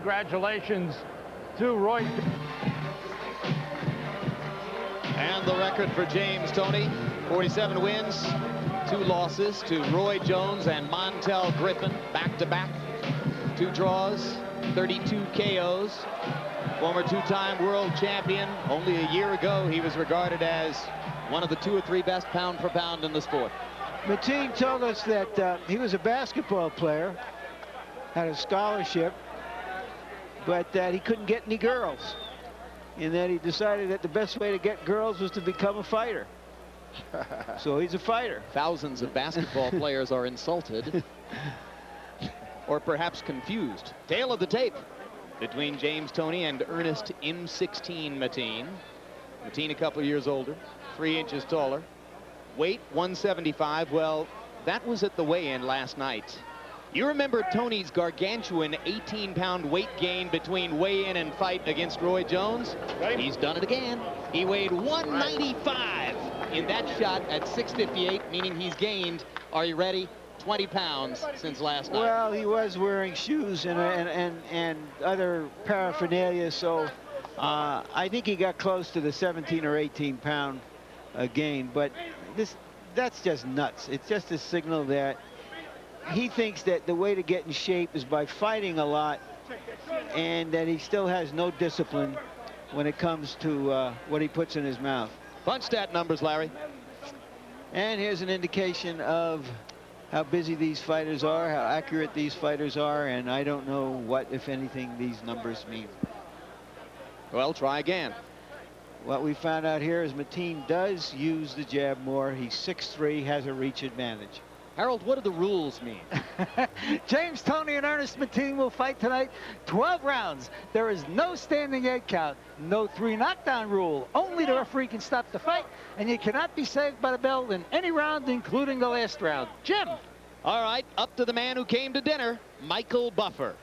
congratulations to Roy. And the record for James Toney, 47 wins, 2 losses to Roy Jones and Montel Griffin, back-to-back. 2 draws, 32 KOs. Former 2-time world champion. Only a year ago, he was regarded as one of the 2 or 3 best pound for pound in the sport. Mateen told us that he was a basketball player, had a scholarship, but that he couldn't get any girls. And that he decided that the best way to get girls was to become a fighter. So he's a fighter. Thousands of basketball players are insulted or perhaps confused. Tail of the tape between James Toney and Ernest M16 Mateen. Mateen a couple years older, 3 inches taller. Weight 175. Well, that was at the weigh-in last night. You remember Toney's gargantuan 18-pound weight gain between weigh-in and fight against Roy Jones? He's done it again. He weighed 195 in that shot at 658, meaning he's gained, are you ready, 20 pounds since last night. Well, he was wearing shoes and other paraphernalia, so I think he got close to the 17 or 18-pound gain. But that's just nuts. It's just a signal that he thinks that the way to get in shape is by fighting a lot, and that he still has no discipline when it comes to what he puts in his mouth. Punch stat numbers, Larry. And here's an indication of how busy these fighters are, how accurate these fighters are, and I don't know what, if anything, these numbers mean. Well, try again. What we found out here is Mateen does use the jab more. He's 6'3", has a reach advantage. Harold, what do the rules mean? James Toney and Ernest Mateen will fight tonight. 12 rounds. There is no standing 8 count. No 3 knockdown rule. Only the referee can stop the fight, and you cannot be saved by the bell in any round, including the last round. Jim. All right, up to the man who came to dinner, Michael Buffer.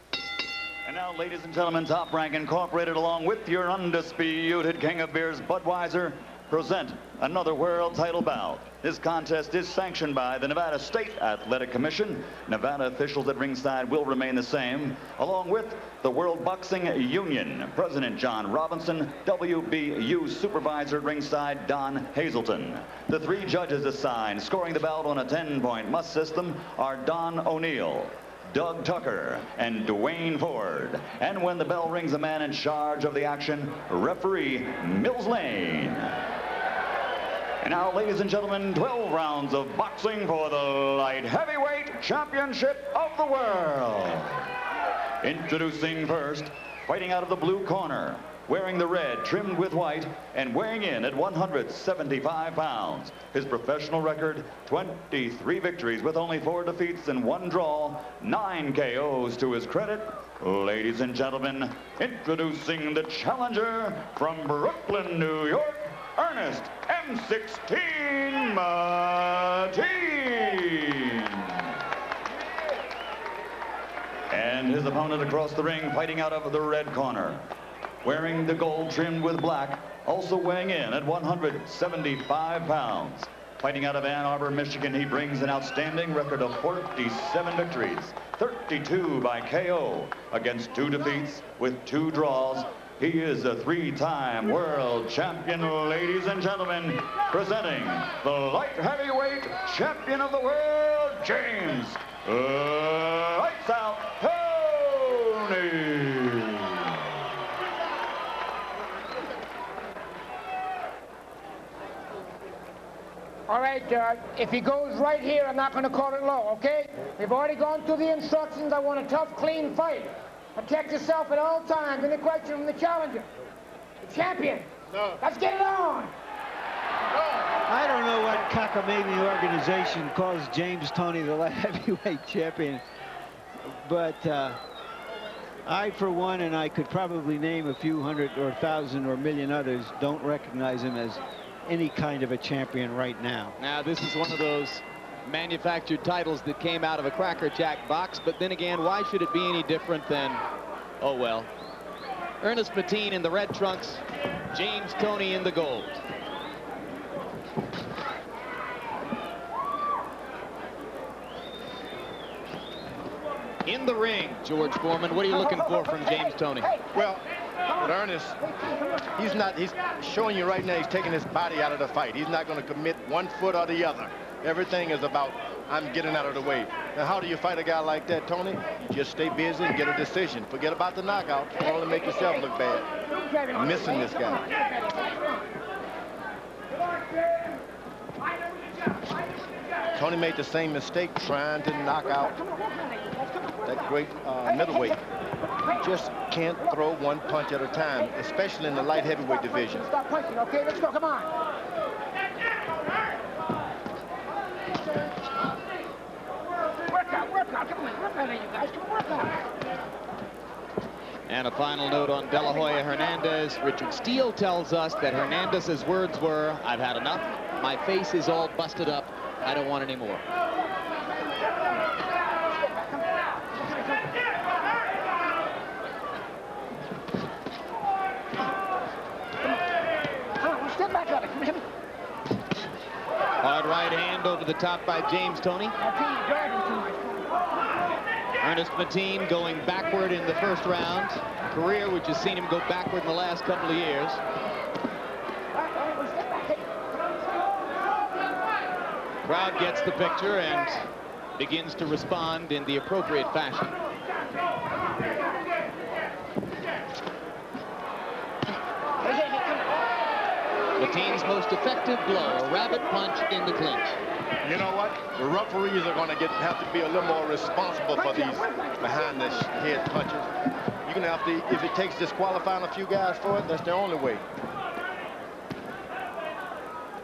And now, ladies and gentlemen, Top Rank Incorporated, along with your undisputed king of beers, Budweiser, present another world title bout. This contest is sanctioned by the Nevada State Athletic Commission. Nevada officials at ringside will remain the same, along with the World Boxing Union, President John Robinson, WBU Supervisor at ringside Don Hazelton. The 3 judges assigned, scoring the bout on a 10-point must system, are Don O'Neill, Doug Tucker, and Dwayne Ford. And when the bell rings, the man in charge of the action, referee Mills Lane. And now, ladies and gentlemen, 12 rounds of boxing for the light heavyweight championship of the world. Introducing first, fighting out of the blue corner, wearing the red trimmed with white, and weighing in at 175 pounds. His professional record, 23 victories with only 4 defeats and 1 draw, 9 KOs to his credit. Ladies and gentlemen, introducing the challenger from Brooklyn, New York, Ernest M16 Mateen. And his opponent across the ring, fighting out of the red corner, wearing the gold trimmed with black, also weighing in at 175 pounds. Fighting out of Ann Arbor, Michigan, he brings an outstanding record of 47 victories, 32 by KO, against 2 defeats with 2 draws. He is a 3-time world champion, ladies and gentlemen, presenting the light heavyweight champion of the world, James Lights Out Toney. All right, if he goes right here, I'm not going to call it low, okay? We've already gone through the instructions. I want a tough, clean fight. Protect yourself at all times. Any question from the challenger? The champion. No. Let's get it on. No. I don't know what cockamamie organization calls James Toney the light heavyweight champion, but I, for one, and I could probably name a few hundred or 1,000 or 1,000,000 others, don't recognize him as any kind of a champion right now. Now, this is one of those manufactured titles that came out of a Cracker Jack box, but then again, why should it be any different than, oh well. Ernest Mateen in the red trunks, James Toney in the gold. In the ring, George Foreman, what are you looking for from James Toney? Well, with Ernest, he's showing you right now he's taking his body out of the fight. He's not going to commit one foot or the other. Everything is about, I'm getting out of the way. Now, how do you fight a guy like that, Toney? You just stay busy and get a decision. Forget about the knockout. You only make yourself look bad. I'm missing this guy. Toney made the same mistake trying to knock out that great middleweight. He just can't throw one punch at a time, especially in the light heavyweight division. Stop punching, okay? Let's go, come on. Work out, come on, work out, you guys, come on, work out. And a final note on De La Hoya Hernandez. Richard Steele tells us that Hernandez's words were, "I've had enough. My face is all busted up. I don't want any more." Step back up. Hard right hand over the top by James Toney. Ernest Mateen going backward in the first round. Career which has seen him go backward in the last couple of years. Crowd gets the picture and begins to respond in the appropriate fashion. Mateen's most effective blow, a rabbit punch in the clinch. You know what? The referees are going to have to be a little more responsible for these behind the head punches. You're going to have to, if it takes disqualifying a few guys for it, that's the only way.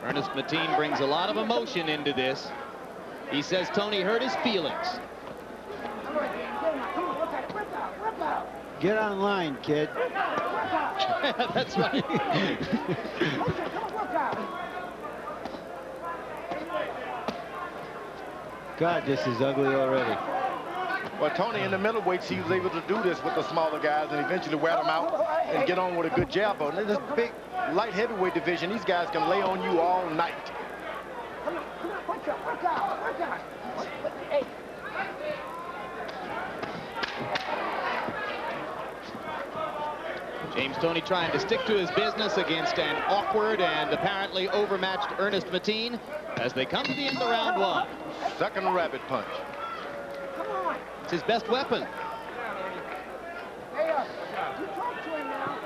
Ernest Mateen brings a lot of emotion into this. He says Toney hurt his feelings. Get online, kid. That's right. God, this is ugly already. Well, Toney in the middleweights, he was able to do this with the smaller guys and eventually wear them out and get on with a good jab. But in this big light heavyweight division, these guys can lay on you all night. Come on, work out. Hey. James Toney trying to stick to his business against an awkward and apparently overmatched Ernest Mateen as they come to the end of round one. Second rabbit punch. Come on. It's his best weapon. Hey, you talk to him now.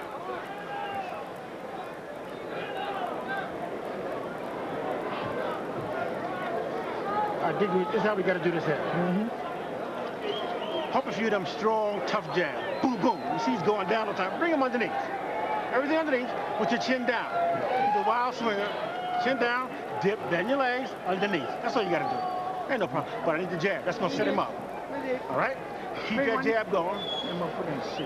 All right, Digby, this is how we got to do this here. Hope a few of them strong, tough jabs. Boom, boom. You see he's going down all the time. Bring him underneath. Everything underneath with your chin down. He's a wild swinger. Chin down, dip, bend your legs, underneath. That's all you got to do. Ain't no problem. But I need the jab. That's going to set him up. All right? Keep that jab going.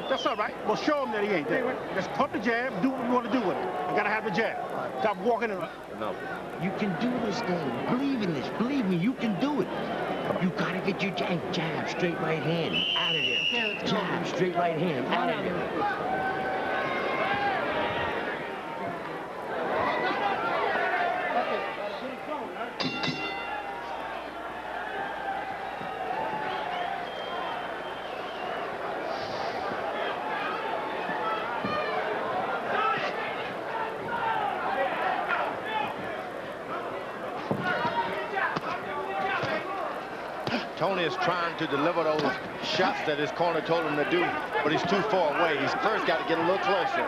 That's all right. Well, show him that he ain't there. Just pump the jab. Do what you want to do with it. I got to have the jab. Stop walking in. No. You can do this thing. Believe in this. Believe me, you can do it. You gotta get your jab, straight right hand, out of there. Jab, straight right hand, out of there. Toney is trying to deliver those shots that his corner told him to do, but he's too far away. He's first got to get a little closer.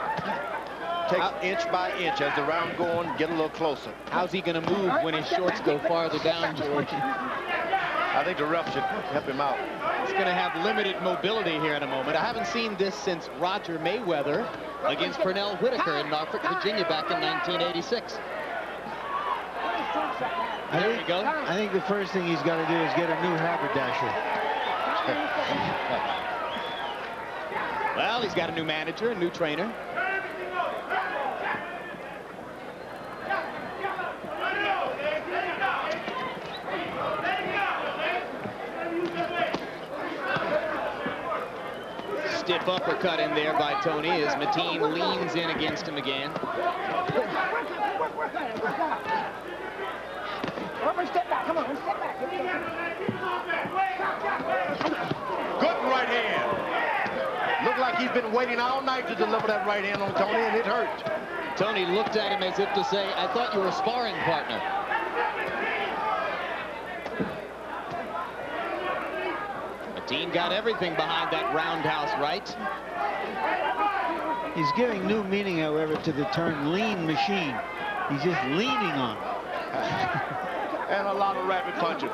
Takes inch by inch as the round going, get a little closer. How's he going to move when his shorts go farther down, George? I think the ref should help him out. He's going to have limited mobility here in a moment. I haven't seen this since Roger Mayweather against Pernell Whitaker in Norfolk, Virginia back in 1986. There you go. I think the first thing he's got to do is get a new haberdasher. Well, he's got a new manager, a new trainer. Stiff uppercut in there by Toney as Mateen leans in against him again. Step back, come on, step back. Good right hand. Looked like he's been waiting all night to deliver that right hand on Toney, and it hurt. Toney looked at him as if to say, I thought you were a sparring partner. Mateen got everything behind that roundhouse right. He's giving new meaning, however, to the term lean machine. He's just leaning on it. And a lot of rapid punching.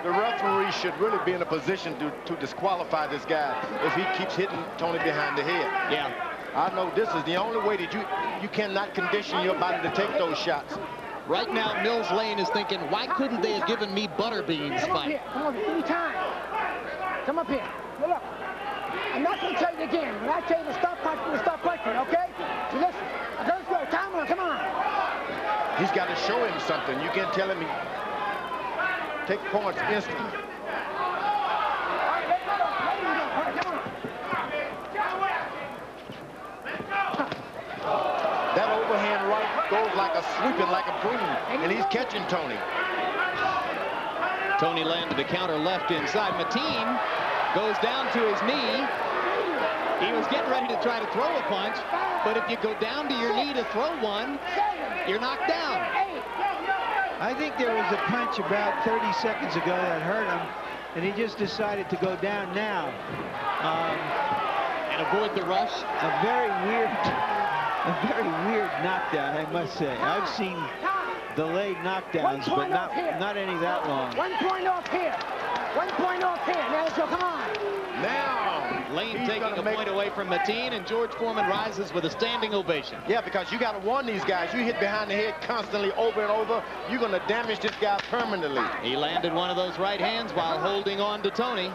The referee should really be in a position to disqualify this guy if he keeps hitting Toney behind the head. Yeah. I know this is the only way that you cannot condition your body to take those shots. Right now, Mills Lane is thinking, why couldn't they have given me Butterbean's fight? Come up here. Give me time. Come up here. Well, look, I'm not going to tell you again. When I tell you to stop punching, you stop punching, okay? So listen, let's go. Time on, come on. He's got to show him something. You can't tell him he take points instantly. All right, let him go. All right, come on. That overhand right goes like a sweeping, like a broom, and he's catching Toney. Toney landed a counter left inside. Mateen goes down to his knee. He was getting ready to try to throw a punch, but if you go down to your knee to throw one, you're knocked down. I think there was a punch about 30 seconds ago that hurt him, and he just decided to go down now. And avoid the rush. A very weird knockdown, I must say. I've seen delayed knockdowns, but not any that long. 1 point off here. 1 point off here. Now let's go. Come on. Now, Lane taking a point away from Mateen, and George Foreman rises with a standing ovation. Yeah, because you got to warn these guys. You hit behind the head constantly over and over, you're going to damage this guy permanently. He landed one of those right hands while holding on to Toney.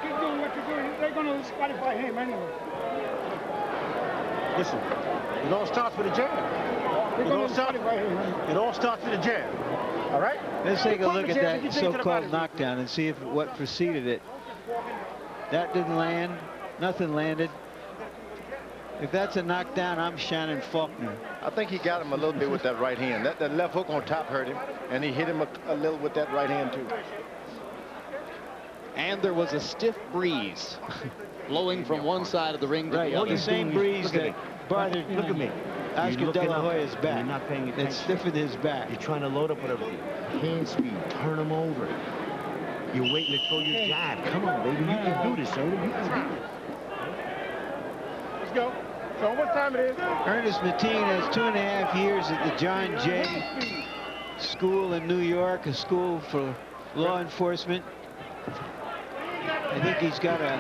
Keep doing what you're doing. They're going to disqualify him anyway. Listen, it all starts with a jab. It all starts with a jab. All right? Let's take a look at that so-called knockdown and see what preceded it. That didn't land. Nothing landed. If that's a knockdown, I'm Shannon Faulkner. I think he got him a little bit with that right hand. That left hook on top hurt him, and he hit him a little with that right hand, too. And there was a stiff breeze blowing from one side of the ring to the other. The same breeze that bothered Oscar De La Hoya's back. You're not paying attention. It stiffened his back. You're trying to load up with a hand speed. Turn him over. You're waiting to throw your jab. Come on, baby. You can do this, Ernest. You can do this. Let's go. So what time it is? Ernest Mateen has 2.5 years at the John Jay School in New York, a school for law enforcement. I think he's got to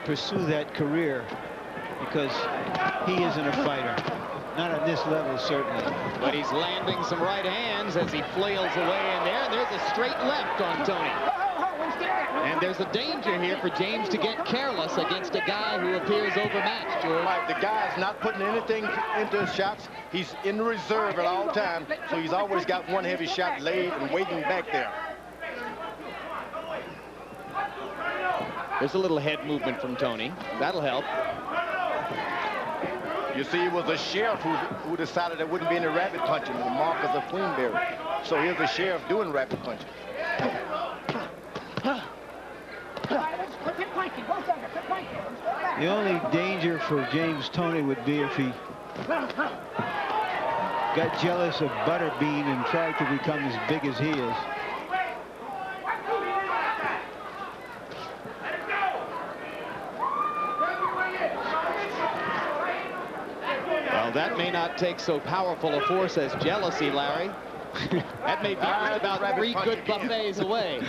pursue that career because he isn't a fighter. Not at this level, certainly. But he's landing some right hands as he flails away in there. And there's a straight left on Toney. And there's a danger here for James to get careless against a guy who appears overmatched, George. Right, the guy's not putting anything into his shots. He's in reserve at all times, so he's always got one heavy shot laid and waiting back there. There's a little head movement from Toney. That'll help. You see, it was a sheriff who decided there wouldn't be any rapid punching, the Marcus of Queenberry. So here's the sheriff doing rapid punching. The only danger for James Toney would be if he got jealous of Butterbean and tried to become as big as he is. Well, that may not take so powerful a force as jealousy, Larry. That may be just about 3 good buffets away.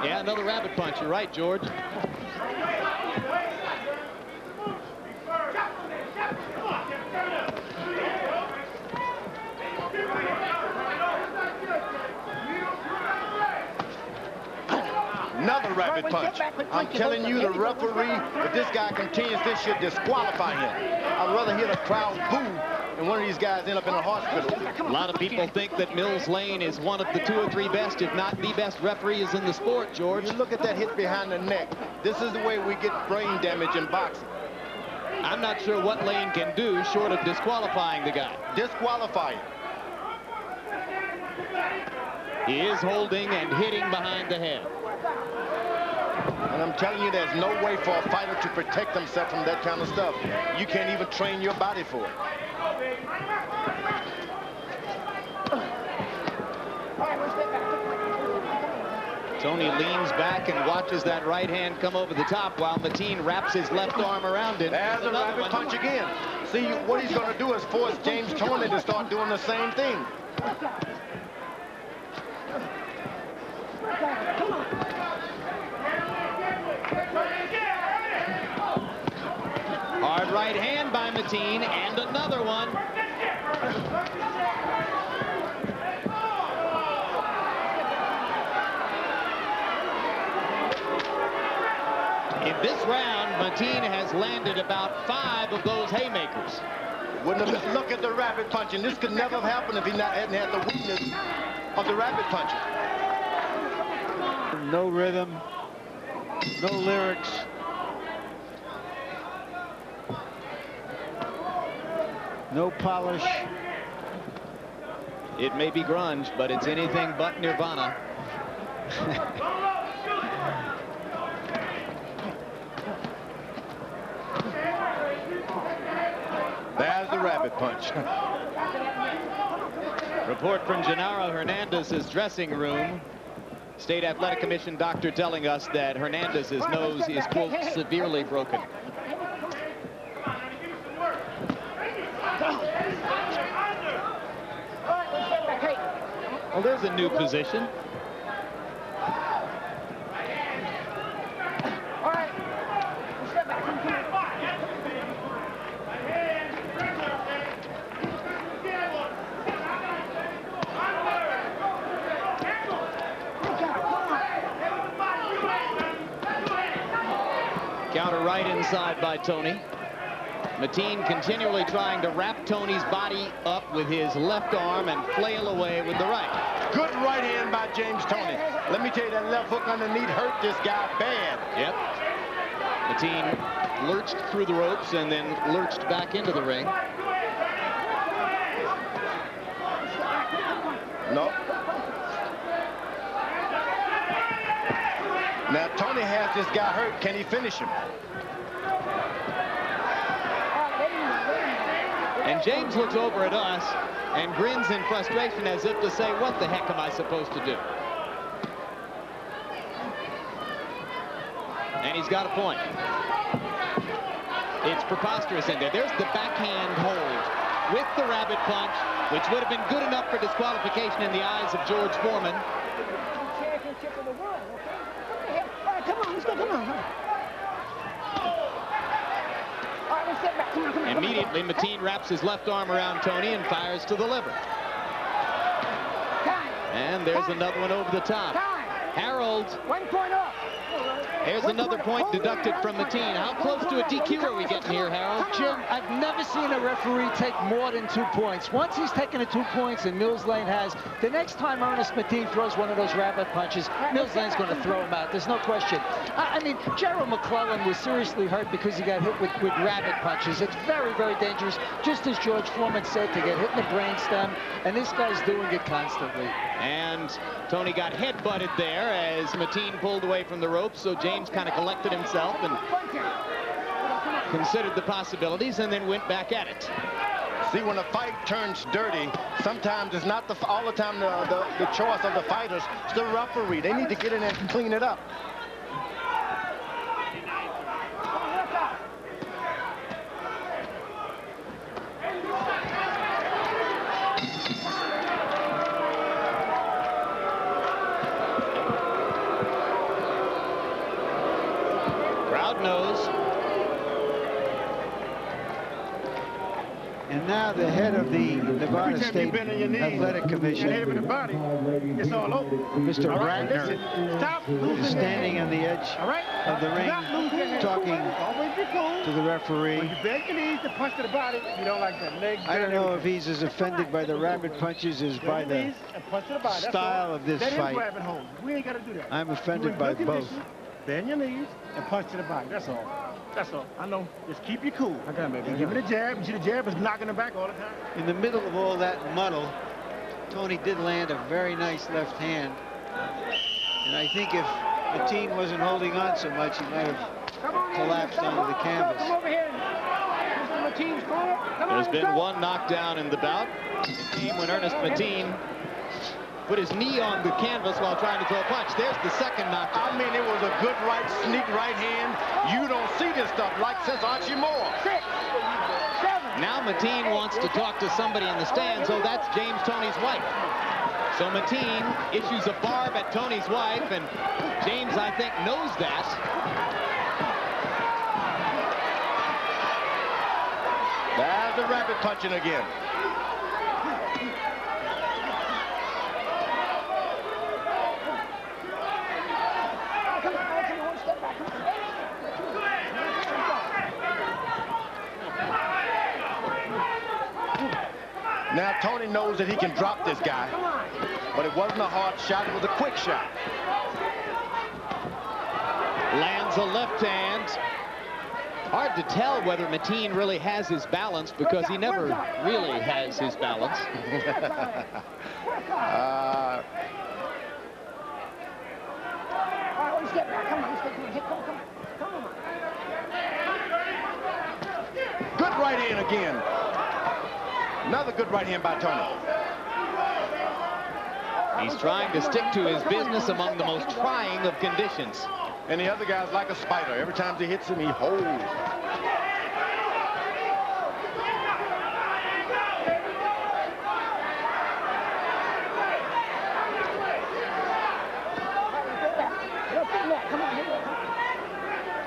Yeah, another rabbit punch. You're right, George. Another rapid punch. I'm telling you, the referee, if this guy continues, this should disqualify him. I'd rather hear the crowd boo and one of these guys end up in a hospital. A lot of people think that Mills Lane is one of the 2 or 3 best, if not the best referees in the sport, George. You look at that hit behind the neck. This is the way we get brain damage in boxing. I'm not sure what Lane can do short of disqualifying the guy. Disqualify him. He is holding and hitting behind the head. And I'm telling you, there's no way for a fighter to protect himself from that kind of stuff. You can't even train your body for it. Toney leans back and watches that right hand come over the top while Mateen wraps his left arm around it. There's a rabbit punch again. See, what he's going to do is force James Toney to start doing the same thing. Hard right hand by Mateen, and another one. In this round, Mateen has landed about 5 of those haymakers. Wouldn't have, look at the rabbit punching. This could never have happened if he hadn't had the weakness of the rabbit punching. No rhythm, no lyrics. No polish. It may be grunge, but it's anything but Nirvana. There's the rabbit punch. Report from Gennaro Hernandez's dressing room. State Athletic Commission doctor telling us that Hernandez's nose is, quote, severely broken. Well, there's a new position. Counter right inside by Toney. Mateen continually trying to wrap Toney's body up with his left arm and flail away with the right. Good right hand by James Toney. Let me tell you, that left hook underneath hurt this guy bad. Yep. Mateen lurched through the ropes and then lurched back into the ring. No. Now Toney has this guy hurt. Can he finish him? And James looks over at us and grins in frustration as if to say, what the heck am I supposed to do? And he's got a point. It's preposterous in there. There's the backhand hold with the rabbit punch, which would have been good enough for disqualification in the eyes of George Foreman. Championship of the world, okay? All right, come on, let's go, come on. All right, let's step back, come on, come on. Immediately, Mateen wraps his left arm around Toney and fires to the liver. Time. And there's another one over the top. Time. Harold. 1 point off. There's another point deducted from Mateen. How close to a DQ are we getting here, Harold? Jim, I've never seen a referee take more than 2 points. Once he's taken the 2 points, and Mills Lane has, the next time Ernest Mateen throws one of those rabbit punches, Mills Lane's going to throw him out. There's no question. I mean, Gerald McClellan was seriously hurt because he got hit with rabbit punches. It's very, very dangerous, just as George Foreman said, to get hit in the brainstem, and this guy's doing it constantly. And Toney got head-butted there as Mateen pulled away from the ropes, so James kind of collected himself and considered the possibilities and then went back at it. See, when a fight turns dirty, sometimes it's not all the time the choice of the fighters. It's the referee. They need to get in there and clean it up. Crowd knows. And now the head of the Nevada State Athletic Commission, It's all over. Mr. All right, Ratner, listen, stop losing is standing on the edge All right? of the ring, Stop losing your head. talking Always be cool. to the When referee. you bend your knees to punch to the body, you don't like that. Legs I don't down, know if everything. he's as offended by the rabbit punches as by Bend your the knees and punch to the body. That's style all. of this Let him fight. grab it home. We ain't got to do that. I'm You offended in by good both. condition, Bend your knees and punch to the body. That's all. That's all. I know. Just keep you cool. I got it, baby. Give it a jab. You see the jab is knocking it back all the time. In the middle of all that muddle, Toney did land a very nice left hand. And I think if Mateen wasn't holding on so much, he might have collapsed onto the canvas. Come over here. Mr. Mateen's corner. Come on, There's been go. one knockdown in the bout. It came when Ernest Mateen put his knee on the canvas while trying to throw a punch. There's the second knockdown. I mean, it was a good right, sneak right hand. You don't see this stuff like since Archie Moore. 6, 7. Now Mateen wants to talk to somebody in the stands. Oh, that's James Toney's wife. So Mateen issues a barb at Toney's wife, and James, I think, knows that. There's the rabbit punching again. Now Toney knows that he can drop this guy, but it wasn't a hard shot, it was a quick shot. Lands a left hand. Hard to tell whether Mateen really has his balance, because he never really has his balance. Step back. Come on, step back. Come on. Good right hand again. Another good right hand by Toney. He's trying to stick to his business among the most trying of conditions. And the other guy's like a spider. Every time he hits him, he holds.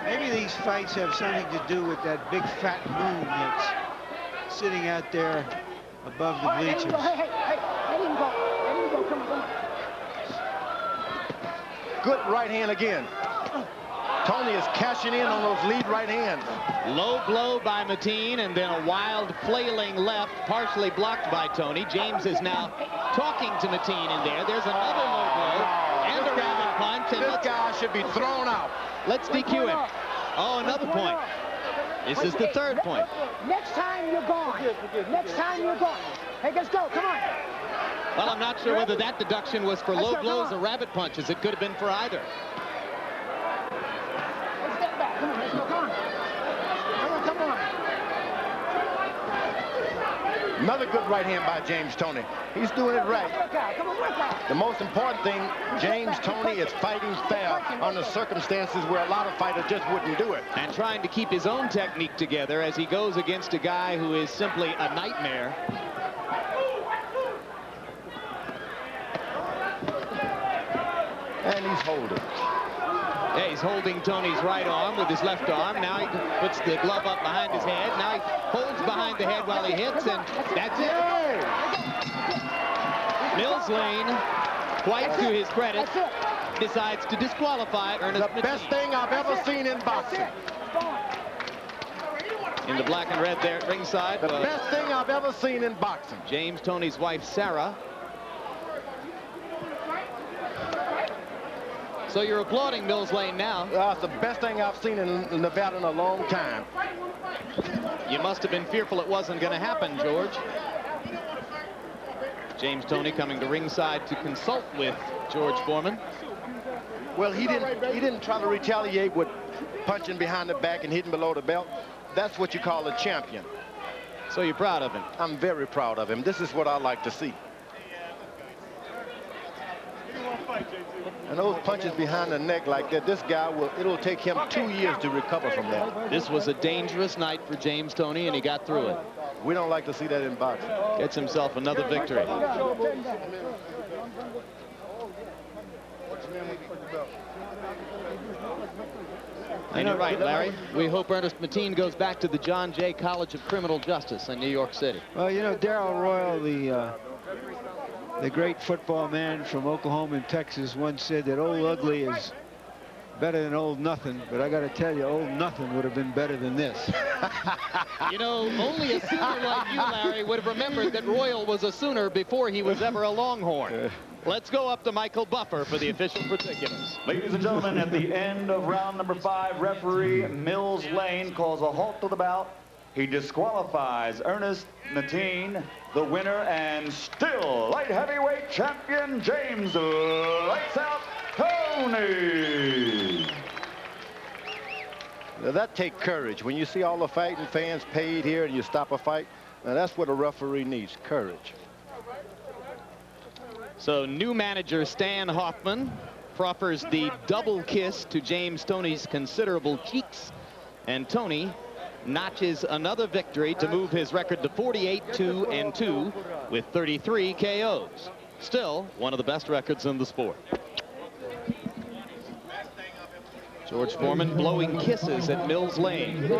Maybe these fights have something to do with that big fat moon that's sitting out there above the bleachers. Hey, let him go. Come on. Good right hand again. Toney is cashing in on those lead right hands. Low blow by Mateen, and then a wild flailing left, partially blocked by Toney. James is now talking to Mateen in there. There's another low blow and a rabbit punch. And This guy should be thrown out. let's DQ him. Oh, another point. This is the third point. Next time you're gone. Hey, let's go. Come on. Well, I'm not sure whether that deduction was for low blows or rabbit punches. It could have been for either. Let's step back. Come on. Let's go. Come on. Another good right hand by James Toney. He's doing it right. Work out. The most important thing, James Toney is fighting fair under circumstances where a lot of fighters just wouldn't do it. And trying to keep his own technique together as he goes against a guy who is simply a nightmare. And he's holding. Yeah, he's holding Toney's right arm with his left arm. Now he puts the glove up behind his head. Now he holds behind the head while he hits, and that's it. Mills Lane, quite to his credit, decides to disqualify Ernest The best thing I've ever seen in boxing. In the black and red there at ringside. The best thing I've ever seen in boxing. James Toney's wife, Sarah. So you're applauding Mills Lane now. It's the best thing I've seen in Nevada in a long time. You must have been fearful it wasn't going to happen, George. James Toney coming to ringside to consult with George Foreman. Well, he didn't try to retaliate with punching behind the back and hitting below the belt. That's what you call a champion. So you're proud of him? I'm very proud of him. This is what I like to see. And those punches behind the neck like that, this guy it'll take him 2 years to recover from that. This was a dangerous night for James Toney, and he got through it. We don't like to see that in boxing. Gets himself another victory. And you're right, Larry. We hope Ernest Mateen goes back to the John Jay College of Criminal Justice in New York City. Well, you know, Darrell Royal, the great football man from Oklahoma and Texas, once said that Old Ugly better than old nothing, but I got to tell you, old nothing would have been better than this. You know, only a Sooner like you, Larry, would have remembered that Royal was a Sooner before he was ever a Longhorn. Let's go up to Michael Buffer for the official particulars. Ladies and gentlemen, at the end of round number 5, referee Mills Lane calls a halt to the bout. He disqualifies Ernest Mateen, the winner and still light heavyweight champion, James Lights Out Toney. Now that takes courage. When you see all the fighting fans paid here and you stop a fight, now that's what a referee needs, courage. So new manager Stan Hoffman proffers the double kiss to James Toney's considerable cheeks, and Toney notches another victory to move his record to 48-2-2 with 33 KOs. Still one of the best records in the sport. George Foreman blowing kisses at Mills Lane.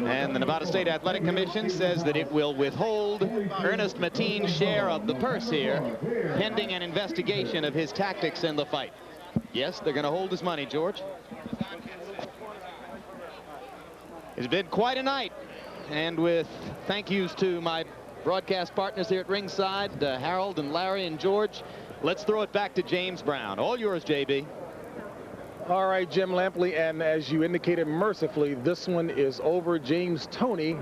And the Nevada State Athletic Commission says that it will withhold Ernest Mateen's share of the purse here, pending an investigation of his tactics in the fight. Yes, they're going to hold his money, George. It's been quite a night, and with thank yous to my broadcast partners here at ringside, Harold and Larry and George, let's throw it back to James Brown. All yours, JB. All right, Jim Lampley, and as you indicated mercifully, this one is over. James Toney